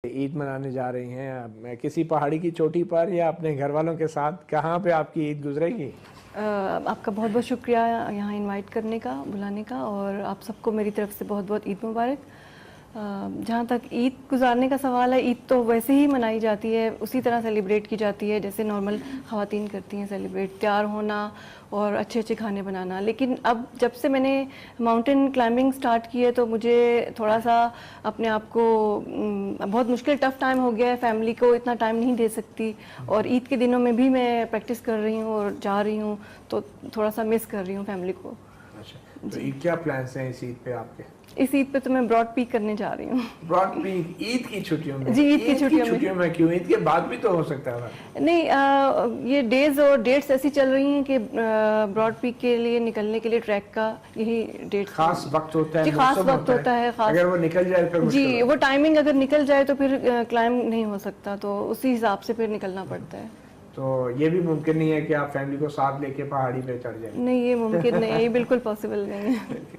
عید منانے جا رہی ہیں کسی پہاڑی کی چوٹی پر یا اپنے گھر والوں کے ساتھ؟ کہاں پہ آپ کی عید گزرے گی؟ آپ کا بہت بہت شکریہ یہاں انوائٹ کرنے کا، بلانے کا، اور آپ سب کو میری طرف سے بہت بہت عید مبارک۔ جہاں تک عید گزارنے کا سوال ہے، عید تو ویسے ہی منائی جاتی ہے، اسی طرح سیلیبریٹ کی جاتی ہے جیسے نارمل خواتین کرتی ہیں سیلیبریٹ، تیار ہونا اور اچھے اچھے کھانے بنانا۔ لیکن اب جب سے میں نے ماؤنٹین کلائمبنگ سٹارٹ کی ہے تو مجھے تھوڑا سا اپنے آپ کو بہت مشکل ٹف ٹائم ہو گیا ہے، فیملی کو اتنا ٹائم نہیں دے سکتی، اور عید کے دنوں میں بھی میں پریکٹس کر رہی ہوں اور جا رہی ہوں، تو تھوڑا سا مس کر رہی ہوں فیملی کو۔ اچھا، تو عید کیا پلانس ہیں اس عید پہ آپ کے؟ اس عید پہ تو میں براڈ پیک کرنے جا رہی ہوں۔ براڈ پیک عید کی چھٹیوں میں؟ جی، عید کی چھٹیوں میں کیوں؟ عید کے بعد بھی تو ہو سکتا ہے۔ نہیں، یہ ڈیز اور ڈیٹس ایسی چل رہی ہیں کہ براڈ پیک کے لیے نکلنے کے لیے ٹریک کا یہی ڈیٹ، خاص وقت ہوتا ہے، جی خاص وقت ہوتا ہے، خاص اگر وہ نکل جائے پھر جی وہ ٹائمنگ اگر نکل جائے تو پھر کلائم نہیں ہو سکتا، تو اسی حساب سے پھر نکلنا پڑتا ہے۔ تو یہ بھی ممکن نہیں ہے کہ آپ فیملی کو ساتھ لے کے پہاڑی پہ چڑھ جائیں؟ نہیں، یہ ممکن نہیں ہے، یہ بالکل پاسبل نہیں ہے۔